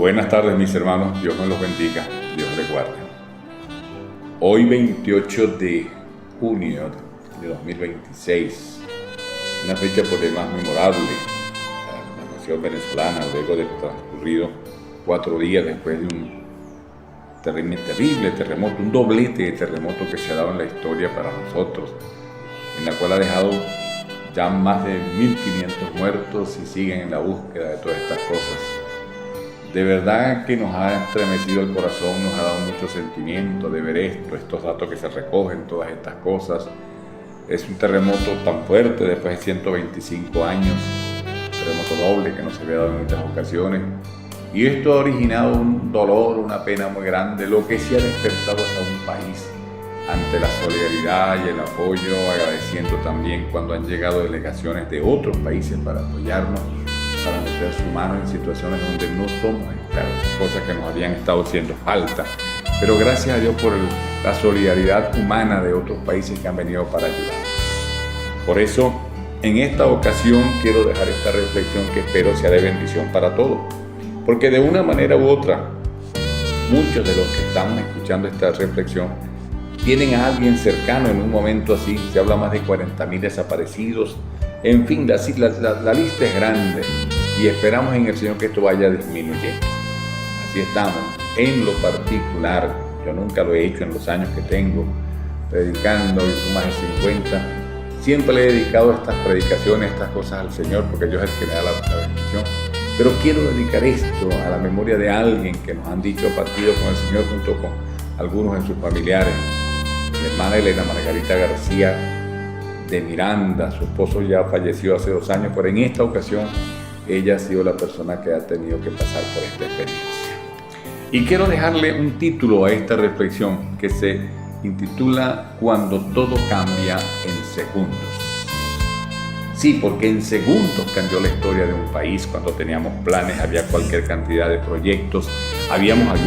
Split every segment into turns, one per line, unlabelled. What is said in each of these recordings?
Buenas tardes, mis hermanos, Dios me los bendiga, Dios les guarde. Hoy 28 de junio de 2026, una fecha por demás memorable, la nación venezolana, luego de transcurrido 4 días después de un terrible terremoto, un doblete de terremoto que se ha dado en la historia para nosotros, en la cual ha dejado ya más de 1.500 muertos y siguen en la búsqueda de todas estas cosas. De verdad que nos ha estremecido el corazón, nos ha dado mucho sentimiento de ver estos datos que se recogen, todas estas cosas. Es un terremoto tan fuerte después de 125 años, terremoto doble que no se había dado en muchas ocasiones. Y esto ha originado un dolor, una pena muy grande, lo que sí ha despertado a un país ante la solidaridad y el apoyo, agradeciendo también cuando han llegado delegaciones de otros países para apoyarnos, para meter su mano en situaciones donde no somos expertos, cosas que nos habían estado haciendo falta. Pero gracias a Dios por la solidaridad humana de otros países que han venido para ayudar. Por eso, en esta ocasión quiero dejar esta reflexión que espero sea de bendición para todos. Porque de una manera u otra, muchos de los que estamos escuchando esta reflexión tienen a alguien cercano en un momento así. Se habla más de 40.000 desaparecidos. En fin, la lista es grande y esperamos en el Señor que esto vaya disminuyendo. Así estamos. En lo particular, yo nunca lo he hecho en los años que tengo predicando, y más de 50. Siempre le he dedicado estas predicaciones, estas cosas al Señor, porque Dios es el que me da la bendición. Pero quiero dedicar esto a la memoria de alguien que nos han dicho partido con el Señor junto con algunos de sus familiares. Mi hermana Elena Margarita García de Miranda, su esposo ya falleció hace 2 años, pero en esta ocasión ella ha sido la persona que ha tenido que pasar por esta experiencia. Y quiero dejarle un título a esta reflexión que se intitula Cuando todo cambia en segundos. Sí, porque en segundos cambió la historia de un país. Cuando teníamos planes, había cualquier cantidad de proyectos. Yo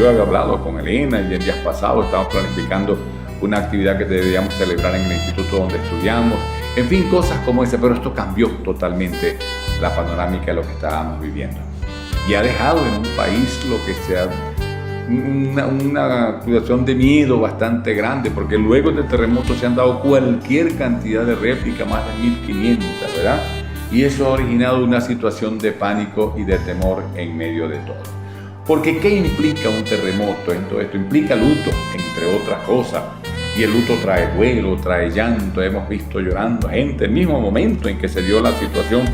había hablado con Elena y en días pasados estábamos planificando una actividad que debíamos celebrar en el instituto donde estudiamos. En fin, cosas como esa, pero esto cambió totalmente la panorámica de lo que estábamos viviendo. Y ha dejado en un país lo que sea una situación de miedo bastante grande, porque luego del terremoto se han dado cualquier cantidad de réplicas, más de 1.500, ¿verdad? Y eso ha originado una situación de pánico y de temor en medio de todo. Porque ¿qué implica un terremoto en todo esto? Implica luto, entre otras cosas. Y el luto trae duelo, trae llanto. Hemos visto llorando gente. El mismo momento en que se dio la situación,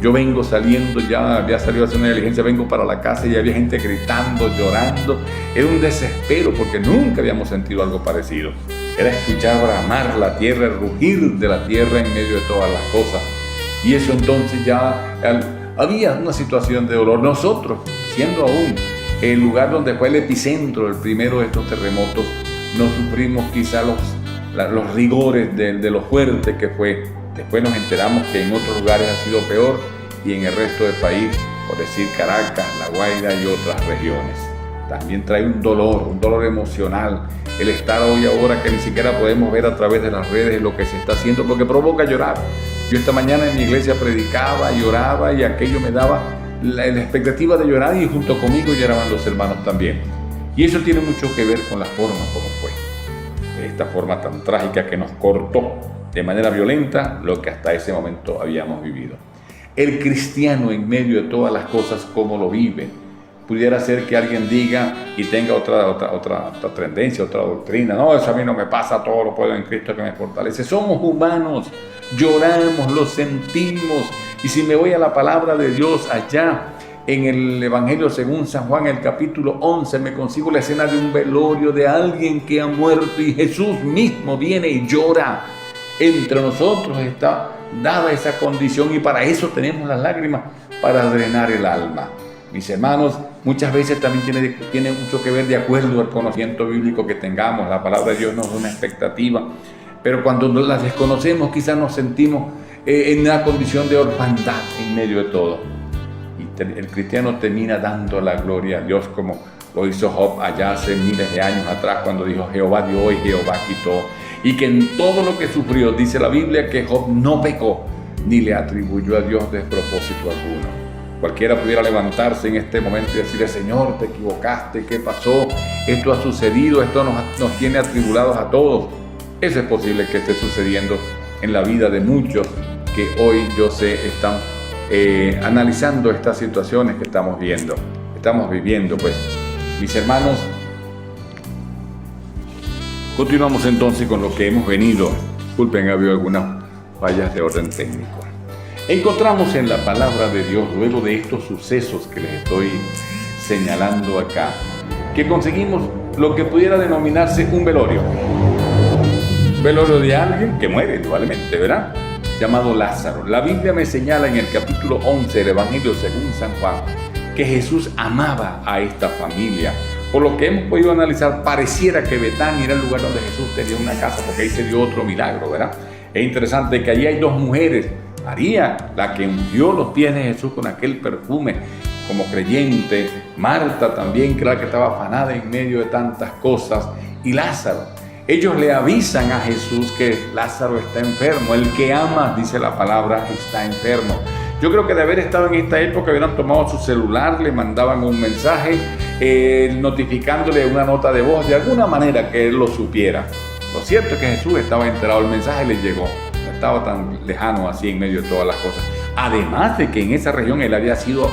yo vengo saliendo, ya había salido a hacer una diligencia, vengo para la casa y había gente gritando, llorando. Era un desespero porque nunca habíamos sentido algo parecido. Era escuchar bramar la tierra, el rugir de la tierra en medio de todas las cosas. Y eso entonces ya había una situación de dolor. Nosotros, siendo aún el lugar donde fue el epicentro, el primero de estos terremotos, no sufrimos quizá los rigores de lo fuerte que fue. Después nos enteramos que en otros lugares ha sido peor y en el resto del país, por decir Caracas, La Guaira y otras regiones. También trae un dolor emocional. El estar hoy ahora que ni siquiera podemos ver a través de las redes lo que se está haciendo porque provoca llorar. Yo esta mañana en mi iglesia predicaba, lloraba y aquello me daba la expectativa de llorar y junto conmigo lloraban los hermanos también. Y eso tiene mucho que ver con la forma como fue. Esta forma tan trágica que nos cortó de manera violenta lo que hasta ese momento habíamos vivido. El cristiano en medio de todas las cosas, ¿cómo lo vive? Pudiera ser que alguien diga y tenga otra tendencia, otra doctrina. No, eso a mí no me pasa, todo lo puedo en Cristo que me fortalece. Somos humanos, lloramos, lo sentimos. Y si me voy a la palabra de Dios allá en el Evangelio según San Juan, el capítulo 11, me consigo la escena de un velorio de alguien que ha muerto y Jesús mismo viene y llora. Entre nosotros está dada esa condición y para eso tenemos las lágrimas, para drenar el alma. Mis hermanos, muchas veces también tiene mucho que ver de acuerdo al conocimiento bíblico que tengamos. La palabra de Dios nos da una expectativa, pero cuando las desconocemos quizás nos sentimos en una condición de orfandad en medio de todo. Y el cristiano termina dando la gloria a Dios como lo hizo Job allá hace miles de años atrás cuando dijo Jehová dio y Jehová quitó. Y que en todo lo que sufrió, dice la Biblia, que Job no pecó ni le atribuyó a Dios despropósito alguno. Cualquiera pudiera levantarse en este momento y decirle: Señor, te equivocaste, ¿qué pasó? Esto ha sucedido, esto nos tiene atribulados a todos. Eso es posible que esté sucediendo en la vida de muchos que hoy, yo sé, están analizando estas situaciones que estamos viviendo. Pues, mis hermanos, continuamos entonces con lo que hemos venido. Disculpen, ha habido algunas fallas de orden técnico. Encontramos en la palabra de Dios, luego de estos sucesos que les estoy señalando acá, que conseguimos lo que pudiera denominarse un velorio. Velorio de alguien que muere, probablemente, ¿verdad? Llamado Lázaro. La Biblia me señala en el capítulo 11 del Evangelio según San Juan que Jesús amaba a esta familia. Por lo que hemos podido analizar, pareciera que Betania era el lugar donde Jesús tenía una casa, porque ahí se dio otro milagro, ¿verdad? Es interesante que allí hay dos mujeres. María, la que ungió los pies de Jesús con aquel perfume como creyente. Marta también, que era la que estaba afanada en medio de tantas cosas. Y Lázaro. Ellos le avisan a Jesús que Lázaro está enfermo. El que ama, dice la palabra, está enfermo. Yo creo que de haber estado en esta época hubieran tomado su celular, le mandaban un mensaje notificándole una nota de voz, de alguna manera que él lo supiera. Lo cierto es que Jesús estaba enterado, el mensaje le llegó. No estaba tan lejano así en medio de todas las cosas. Además de que en esa región él había sido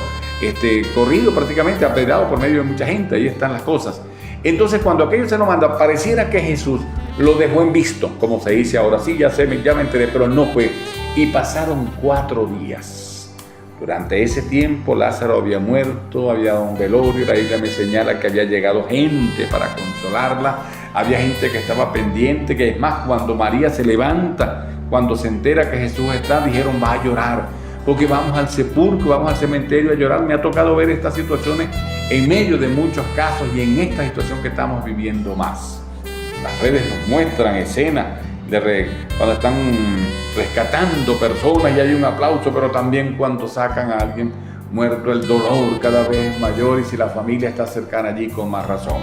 corrido, prácticamente apedreado por medio de mucha gente. Ahí están las cosas. Entonces, cuando aquello se lo manda, pareciera que Jesús lo dejó en visto, como se dice ahora. Sí, ya me enteré, pero no fue. Y pasaron 4 días. Durante ese tiempo Lázaro había muerto, había dado un velorio. La Biblia me señala que había llegado gente para consolarla. Había gente que estaba pendiente, que es más, cuando María se levanta, cuando se entera que Jesús está, dijeron: va a llorar, porque vamos al sepulcro, vamos al cementerio a llorar. Me ha tocado ver estas situaciones en medio de muchos casos y en esta situación que estamos viviendo más. Las redes nos muestran escenas cuando están rescatando personas y hay un aplauso, pero también cuando sacan a alguien muerto, el dolor cada vez es mayor, y si la familia está cercana allí, con más razón.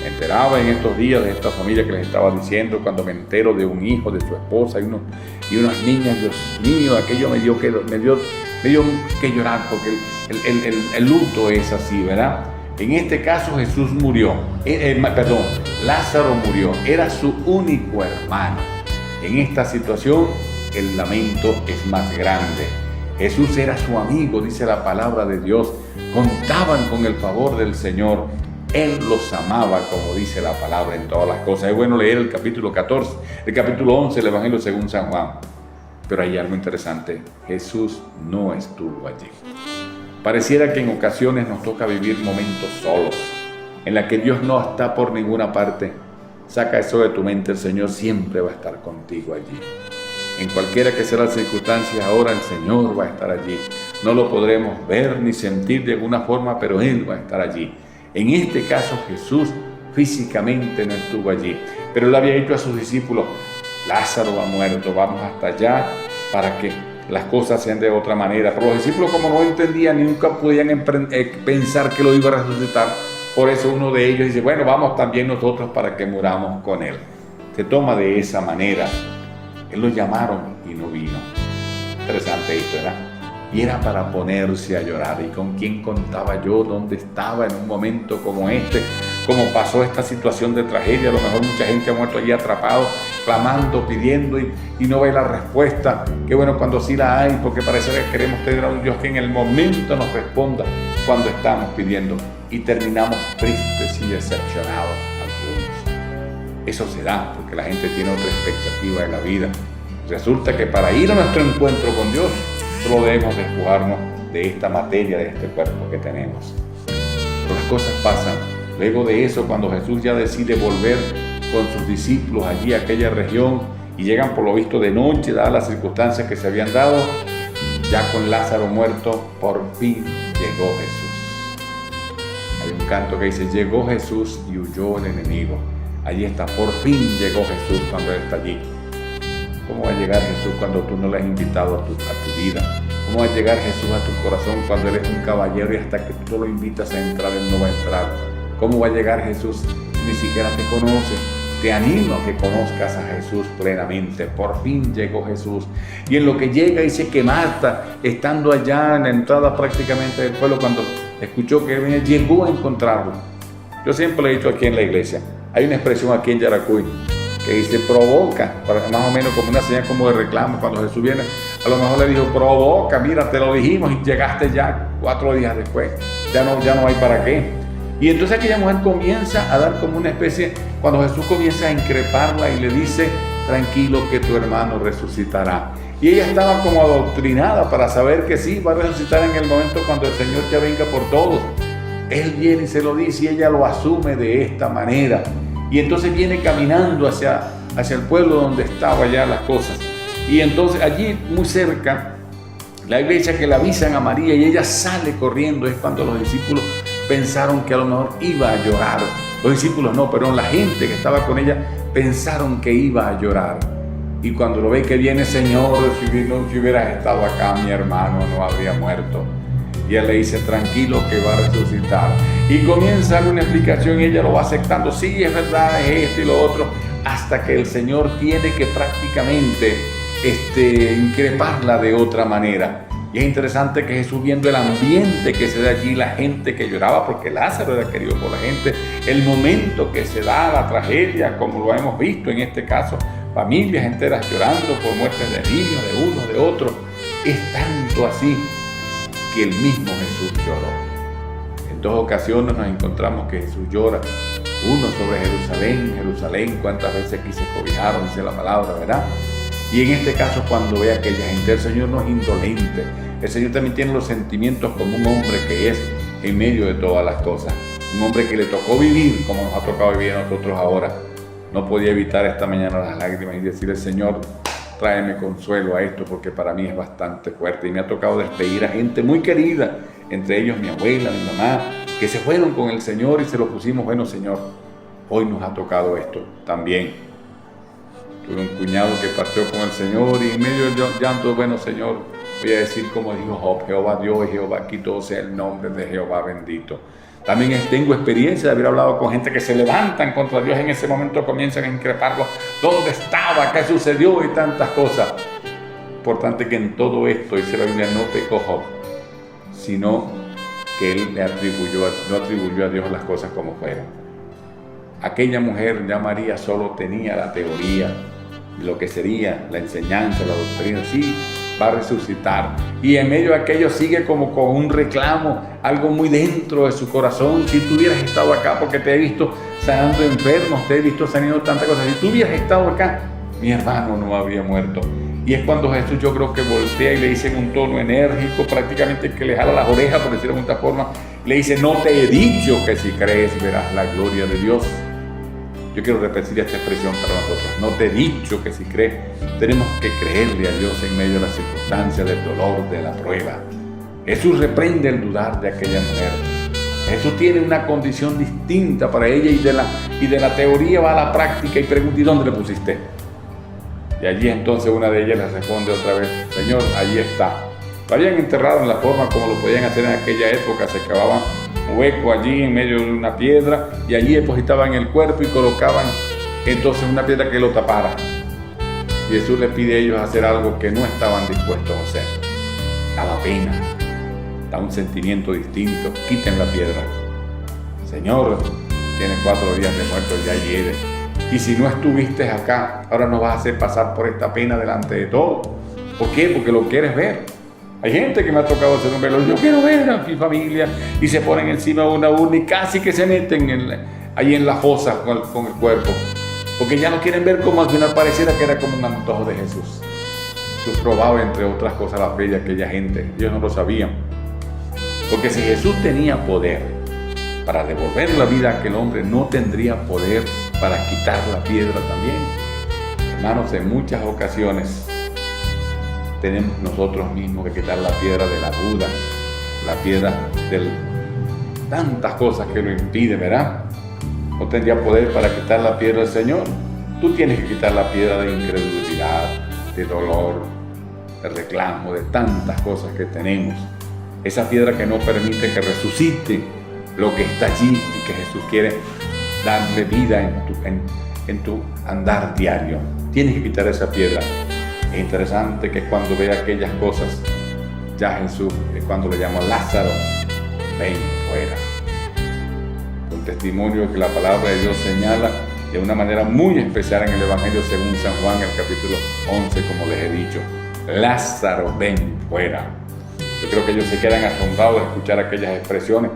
Me enteraba en estos días de esta familia que les estaba diciendo, cuando me entero de un hijo, de su esposa y unas niñas. Dios mío, aquello me dio que llorar, porque el luto es así, ¿verdad? En este caso Jesús murió, Lázaro murió, era su único hermano. En esta situación el lamento es más grande. Jesús era su amigo, dice la palabra de Dios. Contaban con el favor del Señor. Él los amaba, como dice la palabra, en todas las cosas. Es bueno leer el capítulo 11 del Evangelio según San Juan. Pero hay algo interesante: Jesús no estuvo allí. Pareciera que en ocasiones nos toca vivir momentos solos, en la que Dios no está por ninguna parte. Saca eso de tu mente: el Señor siempre va a estar contigo allí. En cualquiera que sea la circunstancia ahora, el Señor va a estar allí. No lo podremos ver ni sentir de alguna forma, pero Él va a estar allí. En este caso, Jesús físicamente no estuvo allí, pero Él había dicho a sus discípulos: Lázaro ha muerto, vamos hasta allá para que las cosas sean de otra manera. Pero los discípulos, como no entendían, nunca podían pensar que lo iba a resucitar. Por eso uno de ellos dice: bueno, vamos también nosotros para que muramos con Él. Se toma de esa manera. Él lo llamaron y no vino. Interesante esto, ¿verdad? Y era para ponerse a llorar. ¿Y con quién contaba yo? ¿Dónde estaba en un momento como este? ¿Cómo pasó esta situación de tragedia? A lo mejor mucha gente ha muerto allí atrapado, clamando, pidiendo y no ve la respuesta. Qué bueno cuando sí la hay, porque parece que queremos tener a un Dios que en el momento nos responda cuando estamos pidiendo. Y terminamos tristes y decepcionados algunos. Eso se da porque la gente tiene otra expectativa de la vida. Resulta que para ir a nuestro encuentro con Dios, solo debemos despojarnos de esta materia, de este cuerpo que tenemos. Pero las cosas pasan. Luego de eso, cuando Jesús ya decide volver con sus discípulos allí a aquella región, y llegan por lo visto de noche, dadas las circunstancias que se habían dado, ya con Lázaro muerto, por fin llegó Jesús. Hay un canto que dice: llegó Jesús y huyó el enemigo. Allí está, por fin llegó Jesús cuando Él está allí. ¿Cómo va a llegar Jesús cuando tú no le has invitado a tu vida? ¿Cómo va a llegar Jesús a tu corazón cuando Él es un caballero y hasta que tú lo invitas a entrar, Él no va a entrar? ¿Cómo va a llegar Jesús si ni siquiera te conoce? te animo a que conozcas a Jesús plenamente. Por fin llegó Jesús. Y en lo que llega, dice que Marta, estando allá en la entrada prácticamente del pueblo, cuando escuchó que venía, llegó a encontrarlo. Yo siempre le he dicho aquí en la iglesia, hay una expresión aquí en Yaracuy que dice provoca, más o menos como una señal como de reclamo. Cuando Jesús viene, a lo mejor le dijo provoca, mira, te lo dijimos y llegaste ya 4 días después, ya no hay para qué. Y entonces aquella mujer comienza a dar como una especie, cuando Jesús comienza a increparla y le dice, tranquilo que tu hermano resucitará. Y ella estaba como adoctrinada para saber que sí, va a resucitar en el momento cuando el Señor ya venga por todos. Él viene y se lo dice y ella lo asume de esta manera. Y entonces viene caminando hacia el pueblo donde estaban ya las cosas. Y entonces allí muy cerca, la iglesia que le avisan a María y ella sale corriendo, es cuando los discípulos pensaron que a lo mejor iba a llorar. Los discípulos no, pero la gente que estaba con ella pensaron que iba a llorar. Y cuando lo ve que viene, Señor, si hubieras estado acá, mi hermano no habría muerto. Y él le dice, tranquilo que va a resucitar. Y comienza a dar una explicación y ella lo va aceptando. Sí, es verdad, es esto y lo otro. Hasta que el Señor tiene que prácticamente increparla de otra manera. Y es interesante que Jesús, viendo el ambiente que se da allí, la gente que lloraba, porque Lázaro era querido por la gente, el momento que se da la tragedia, como lo hemos visto en este caso, familias enteras llorando por muertes de niños, de uno, de otro, es tanto así que el mismo Jesús lloró. En 2 ocasiones nos encontramos que Jesús llora. Uno sobre Jerusalén, cuántas veces aquí se cobijaron, dice la palabra, ¿verdad? Y en este caso, cuando ve a aquella gente, el Señor no es indolente. El Señor también tiene los sentimientos como un hombre que es en medio de todas las cosas. Un hombre que le tocó vivir como nos ha tocado vivir a nosotros ahora. No podía evitar esta mañana las lágrimas y decirle, Señor, tráeme consuelo a esto, porque para mí es bastante fuerte. Y me ha tocado despedir a gente muy querida, entre ellos mi abuela, mi mamá, que se fueron con el Señor y se lo pusimos, bueno, Señor, hoy nos ha tocado esto también. Tuve un cuñado que partió con el Señor y en medio del llanto, bueno, Señor, voy a decir como dijo Job, Jehová dio y Jehová quitó, sea el nombre de Jehová bendito. También tengo experiencia de haber hablado con gente que se levantan contra Dios, en ese momento comienzan a increparlo. ¿Dónde estaba? ¿Qué sucedió? Y tantas cosas. Importante que en todo esto, dice la Biblia, no pecó Job, sino que él no atribuyó a Dios las cosas como fueron. Aquella mujer, ya María, solo tenía la teoría de lo que sería la enseñanza, la doctrina. Sí, va a resucitar. Y en medio de aquello sigue como con un reclamo, algo muy dentro de su corazón. Si tú hubieras estado acá, porque te he visto sanando enfermos, te he visto sanando tantas cosas. Si tú hubieras estado acá, mi hermano no habría muerto. Y es cuando Jesús, yo creo que voltea y le dice en un tono enérgico, prácticamente que le jala las orejas, por decirlo de alguna forma, le dice, no te he dicho que si crees verás la gloria de Dios. Yo quiero repetir esta expresión para nosotros. No te he dicho que si crees. Tenemos que creerle a Dios en medio de las circunstancias, del dolor, de la prueba. Jesús reprende el dudar de aquella mujer. Jesús tiene una condición distinta para ella y de la teoría va a la práctica y pregunta, ¿y dónde le pusiste? Y allí entonces una de ellas le responde otra vez, Señor, allí está. Lo habían enterrado en la forma como lo podían hacer en aquella época, se cavaban un hueco allí en medio de una piedra y allí depositaban el cuerpo y colocaban entonces una piedra que lo tapara. Y Jesús les pide a ellos hacer algo que no estaban dispuestos a hacer. Daba pena, da un sentimiento distinto, quiten la piedra. Señor, tiene 4 días de muerto, ya hiede. Y si no estuviste acá, ahora nos vas a hacer pasar por esta pena delante de todos. ¿Por qué? Porque lo quieres ver. Hay gente que me ha tocado hacer un velorio, yo quiero ver a mi familia, y se ponen encima de una urna y casi que se meten ahí en la fosa con el cuerpo, porque ya no quieren ver cómo al final pareciera que era como un antojo de Jesús. Jesús probaba, entre otras cosas, la fe de aquella gente. Ellos no lo sabían, porque si Jesús tenía poder para devolver la vida a aquel hombre, no tendría poder para quitar la piedra también. Hermanos, en muchas ocasiones tenemos nosotros mismos que quitar la piedra de la duda, la piedra de tantas cosas que lo impiden, ¿verdad? No tendría poder para quitar la piedra del Señor. Tú tienes que quitar la piedra de incredulidad, de dolor, de reclamo, de tantas cosas que tenemos. Esa piedra que no permite que resucite lo que está allí y que Jesús quiere darle vida en tu andar diario. Tienes que quitar esa piedra. Es interesante que cuando ve aquellas cosas, ya Jesús es cuando le llama Lázaro, ven fuera. Un testimonio que la palabra de Dios señala de una manera muy especial en el Evangelio según San Juan, el capítulo 11, como les he dicho. Lázaro, ven fuera. Yo creo que ellos se quedan asombrados de escuchar aquellas expresiones.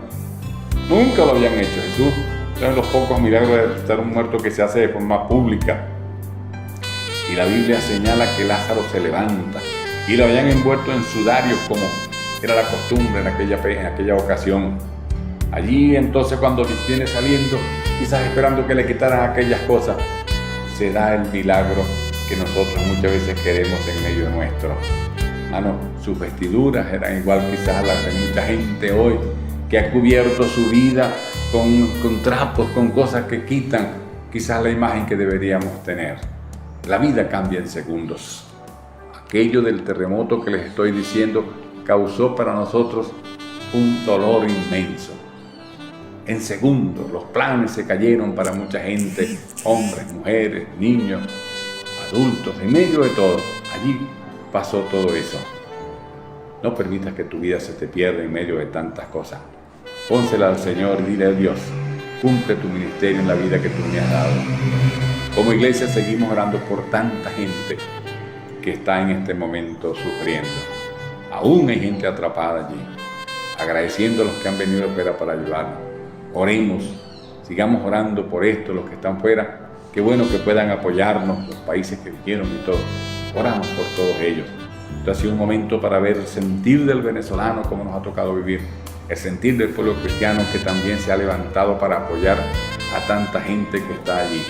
Nunca lo habían hecho. Jesús es uno de los pocos milagros de resucitar un muerto que se hace de forma pública. Y la Biblia señala que Lázaro se levanta y lo habían envuelto en sudarios como era la costumbre en aquella ocasión. Allí entonces cuando viene saliendo, quizás esperando que le quitaran aquellas cosas, se da el milagro que nosotros muchas veces queremos en medio nuestro. Sus vestiduras eran igual quizás a las de mucha gente hoy, que ha cubierto su vida con trapos, con cosas que quitan quizás la imagen que deberíamos tener. La vida cambia en segundos. Aquello del terremoto que les estoy diciendo causó para nosotros un dolor inmenso. En segundos los planes se cayeron para mucha gente, hombres, mujeres, niños, adultos, en medio de todo. Allí pasó todo eso. No permitas que tu vida se te pierda en medio de tantas cosas. Pónsela al Señor y dile a Dios, cumple tu ministerio en la vida que tú me has dado. Como iglesia seguimos orando por tanta gente que está en este momento sufriendo. Aún hay gente atrapada allí. Agradeciendo a los que han venido afuera para ayudarnos. Oremos, sigamos orando por esto, los que están fuera. Qué bueno que puedan apoyarnos, los países que vinieron y todo. Oramos por todos ellos. Esto ha sido un momento para ver el sentir del venezolano, como nos ha tocado vivir. El sentir del pueblo cristiano que también se ha levantado para apoyar a tanta gente que está allí.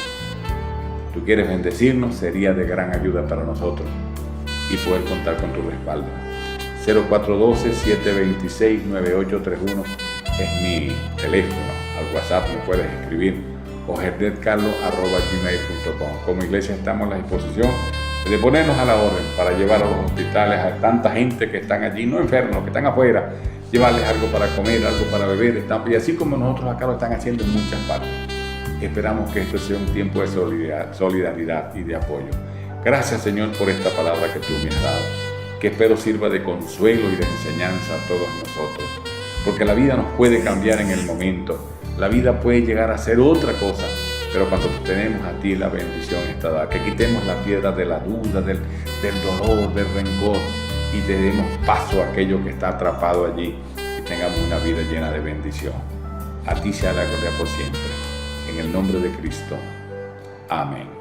Tú quieres bendecirnos, sería de gran ayuda para nosotros y poder contar con tu respaldo. 0412-726-9831 es mi teléfono. Al WhatsApp me puedes escribir o herdetcarlos@gmail.com. Como iglesia estamos a la disposición de ponernos a la orden para llevar a los hospitales a tanta gente que están allí, no enfermos, que están afuera, llevarles algo para comer, algo para beber, y así como nosotros acá lo están haciendo en muchas partes. Esperamos que esto sea un tiempo de solidaridad y de apoyo. Gracias, Señor, por esta palabra que tú me has dado, que espero sirva de consuelo y de enseñanza a todos nosotros, porque la vida nos puede cambiar en el momento, la vida puede llegar a ser otra cosa, pero cuando tenemos a ti la bendición está dada, que quitemos la piedra de la duda, del dolor, del rencor, y te demos paso a aquello que está atrapado allí y tengamos una vida llena de bendición. A ti sea la gloria por siempre. En el nombre de Cristo. Amén.